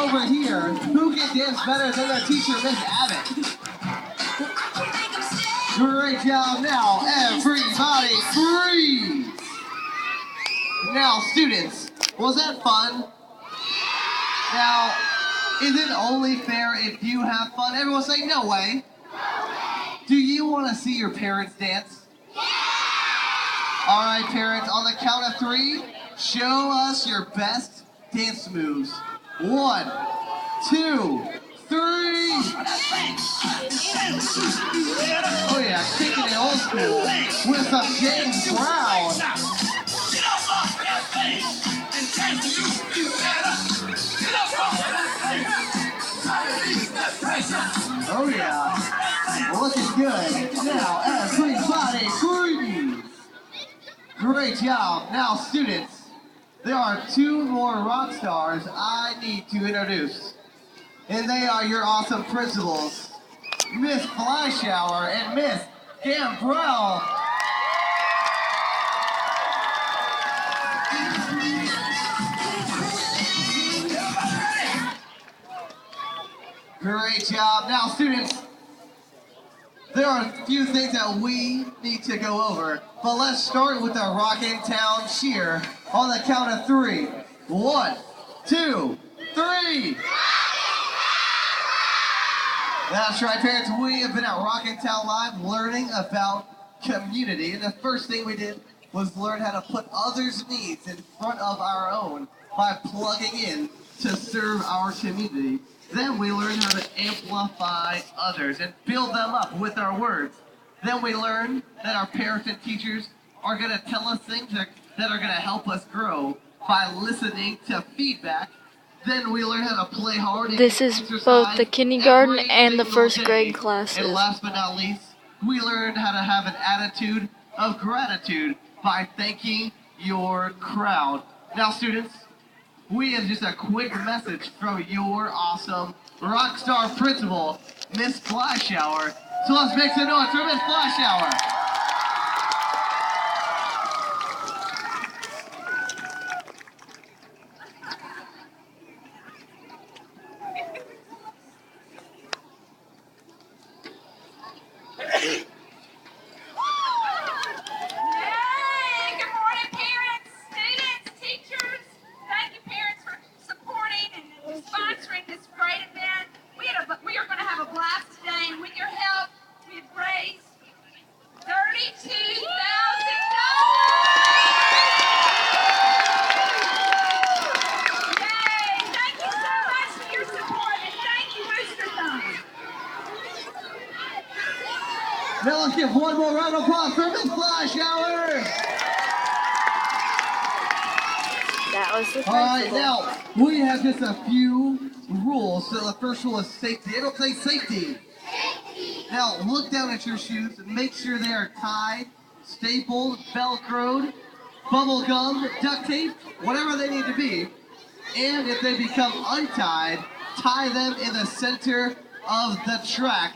over here, who can dance better than their teacher, Miss Abbott? Great job. Now, everybody freeze. Now, students, was that fun? Now, is it only fair if you have fun? Everyone say, no way. Do you want to see your parents dance? All right, parents, on the count of 3, show us your best dance moves. 1, 2, 3. Oh yeah, kicking it old school with some James Brown. Oh yeah, looking good. Now everybody freeze. Great job. Now students, there are 2 more rock stars I need to introduce. And they are your awesome principals, Miss Flyshower and Miss Gambrell. Great job. Now students, there are a few things that we need to go over, but let's start with the Rockin' Town cheer on the count of 3. 1, 2, 3. That's right, parents. We have been at Rockin' Town Live learning about community, and the first thing we did was learn how to put others' needs in front of our own by plugging in to serve our community. Then we learned how to amplify others and build them up with our words. Then we learned that our parents and teachers are going to tell us things that are going to help us grow by listening to feedback. Then we learn how to play hard. This is both the kindergarten and the first grade classes. And last but not least, we learned how to have an attitude of gratitude by thanking your crowd. Now students, we have just a quick message from your awesome rock star principal, Miss Flyshower. So let's make some noise for Miss Flyshower. We are going to have a blast today, and with your help, we have raised $32,000. Yay! Thank you so much for your support, and thank you, Booster Thumb. Now let's give one more round of applause for Miss Flyshower. That was the All right, principal. now we have just a few rules. So the first rule is safety. It'll say safety. Now look down at your shoes and make sure they are tied, stapled, velcroed, bubble gum, duct tape, whatever they need to be. And if they become untied, tie them in the center of the track.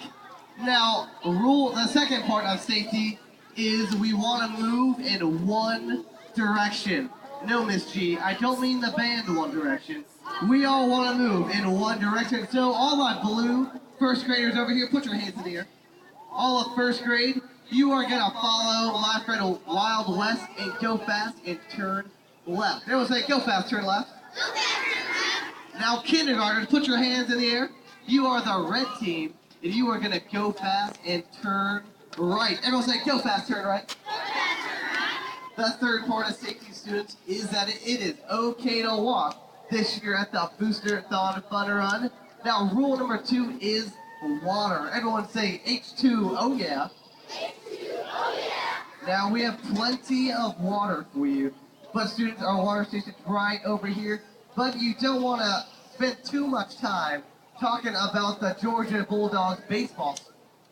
Now, the second part of safety is we want to move in one direction. No, Miss G, I don't mean the band One Direction. We all want to move in one direction. So all my blue first graders over here, put your hands in the air. All of first grade, you are going to follow my friend Wild West and go fast and turn left. Everyone say go fast, turn left. Now kindergartners, put your hands in the air. You are the red team, and you are going to go fast and turn right. Everyone say go fast, turn right. The third part of safety, students, is that it is okay to walk this year at the Booster Thon Fun Run. Now, rule number 2 is water. Everyone say H2, oh yeah. H2, oh yeah. Now, we have plenty of water for you. But students, our water station's right over here. But you don't want to spend too much time talking about the Georgia Bulldogs baseball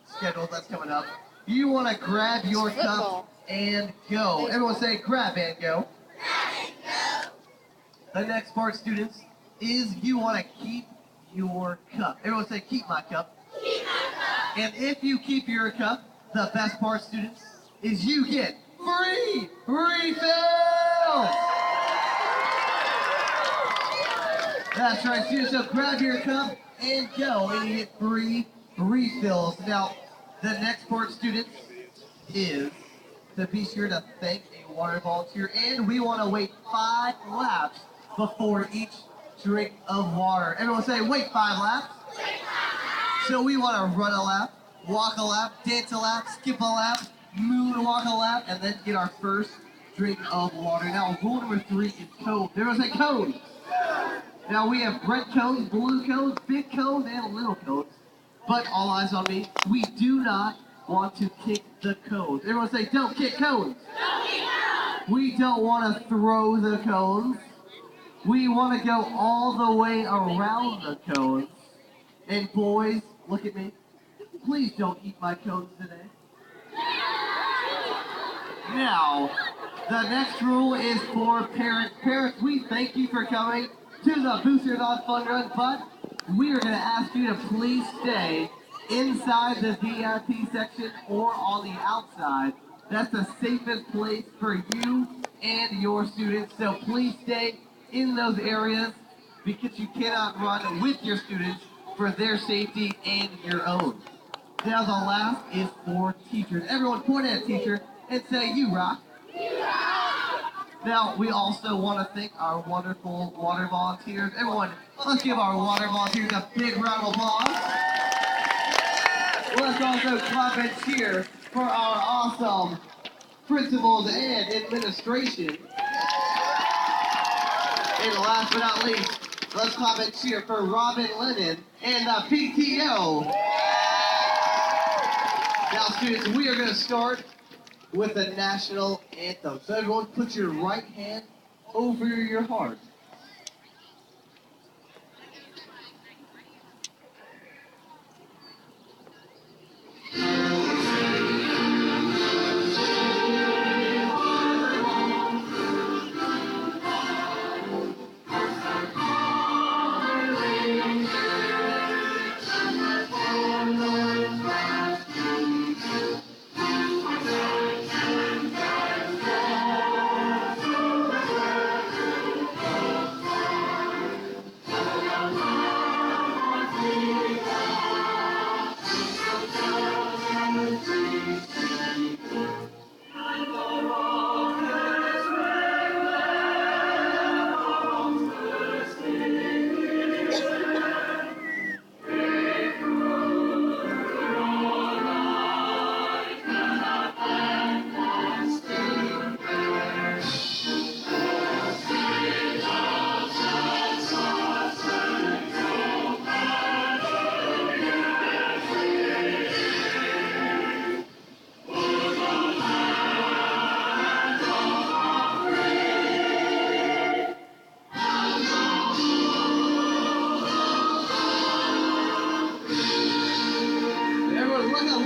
schedule that's coming up. You want to grab your cup and go. Everyone say grab and go. Grab and go. The next part, students, is you want to keep your cup. Everyone say keep my cup. Keep my cup. And if you keep your cup, the best part, students, is you get free refills. That's right, students. So grab your cup and go. And you get 3 refills. Now, the next part, students, is to be sure to thank a water volunteer. And we want to wait 5 laps before each drink of water. Everyone say, wait 5 laps. So we want to run a lap, walk a lap, dance a lap, skip a lap, moonwalk a lap, and then get our first drink of water. Now, rule number 3 is cones. Everyone say cones. Now we have red cones, blue cones, big cones, and little cones. But all eyes on me, we do not want to kick the cones. Everyone say, don't kick cones. Don't kick cones. We don't want to throw the cones. We want to go all the way around the cones. And boys, look at me. Please don't eat my cones today. Now, the next rule is for parents. Parents, we thank you for coming to the Boosters on Fun Run, but we are going to ask you to please stay inside the VIP section or on the outside. That's the safest place for you and your students. So please stay in those areas because you cannot run with your students for their safety and your own. Now the last is for teachers. Everyone point at a teacher and say, you rock. You rock. Now we also want to thank our wonderful water volunteers. Everyone, let's give our water volunteers a big round of applause. Let's also clap and cheer for our awesome principals and administration. And last but not least, let's clap and cheer for Robin Lennon and the PTO. Now students, we are going to start with the national anthem. So everyone put your right hand over your heart.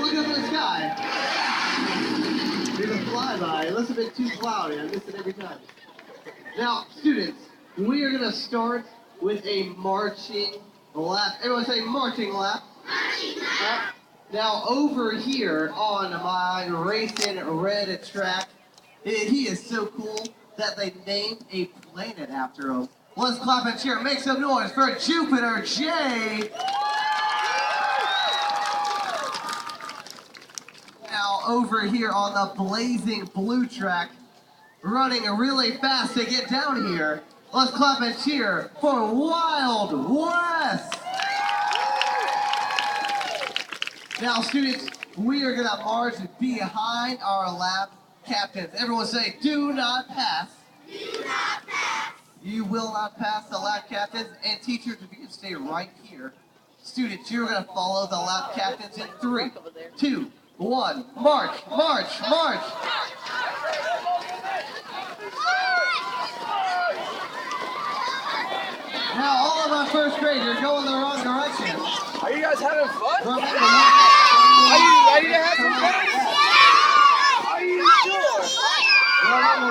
Look up in the sky. There's a flyby. It looks a bit too cloudy. I miss it every time. Now, students, we are going to start with a marching lap. Everyone say marching lap. Marching lap. Now, over here on my racing red track, he is so cool that they named a planet after him. Let's clap and cheer. Make some noise for Jupiter J. Now over here on the blazing blue track, running really fast to get down here, let's clap and cheer for Wild West. Now students, we are gonna march behind our lap captains. Everyone say, do not pass. Do not pass. You will not pass the lap captains. And teachers, if you can stay right here. Students, you're gonna follow the lap captains in 3, 2, 1, march, march, march. Now all of our first grade, you're going the wrong direction. Are you guys having fun? Remember, Are you ready to have some fun? Are you sure?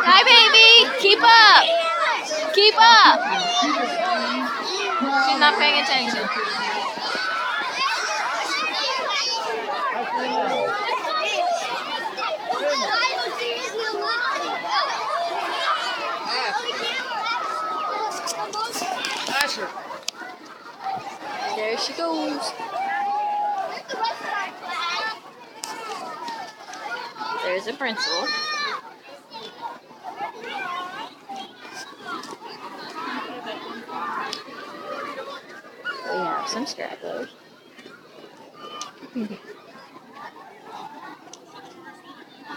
Hi, baby. Keep up. Keep up. She's not paying attention. Asher. There she goes. There's a principal. We have some stragglers.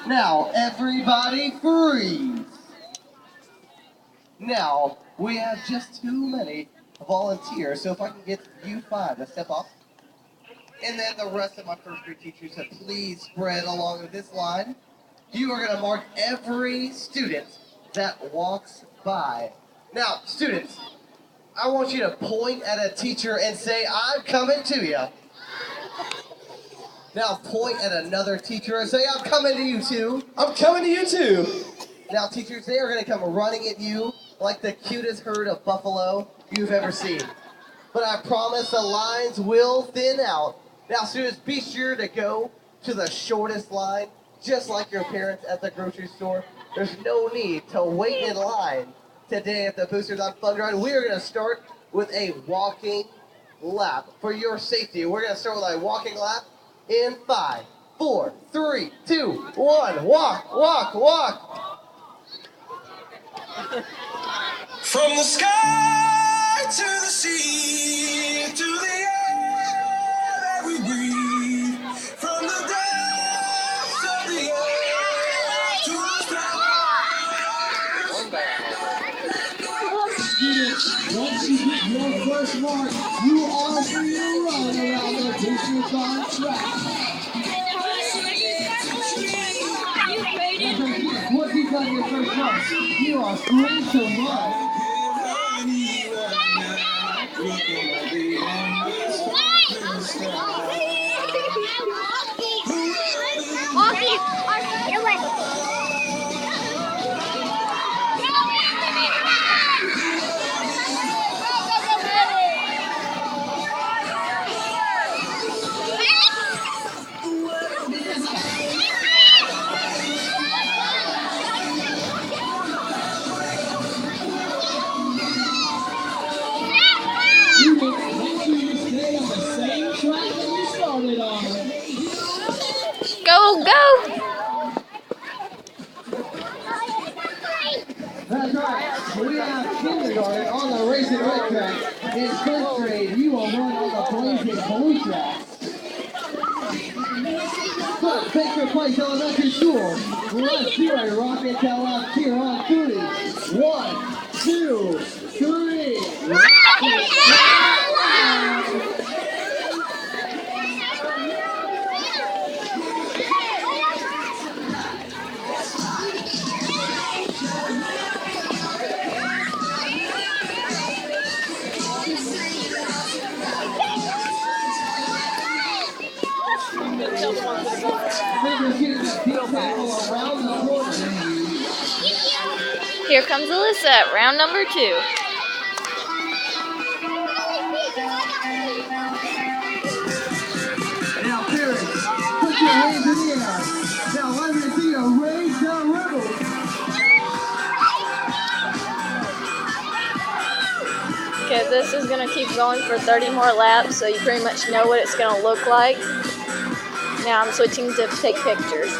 Now, everybody freeze. Now, we have just too many volunteers, so if I can get you 5 to step up, and then the rest of my first grade teachers to please spread along this line. You are going to mark every student that walks by. Now, students, I want you to point at a teacher and say, "I'm coming to you." Now point at another teacher and say, "I'm coming to you too." I'm coming to you too. Now teachers, they are going to come running at you like the cutest herd of buffalo you've ever seen. But I promise the lines will thin out. Now students, be sure to go to the shortest line, just like your parents at the grocery store. There's no need to wait in line today at the Boosters on Fun Run. We are going to start with a walking lap. For your safety, we're going to start with a walking lap in 5, 4, 3, 2, 1. Walk, walk, walk. From the sky to the sea, to the air that we breathe, from the depths of the earth to the stars. Students, once you get your first mark, you are free to run around the Boosters on track. Once you've done your first mark, you are free to run. Go, go! That's right. We have kindergarten on the racing red track. In first grade, you will run on the blazing blue track. So, take your place elementary school. Let's do a rocket tail left here on 3. 1, 2, 3. Rocket tail left! Here comes Alyssa at round number 2. Now, parents, put your hands in the air. Now, let me see you raise the ribbon. Okay, this is going to keep going for 30 more laps, so you pretty much know what it's going to look like. Now I'm switching to take pictures.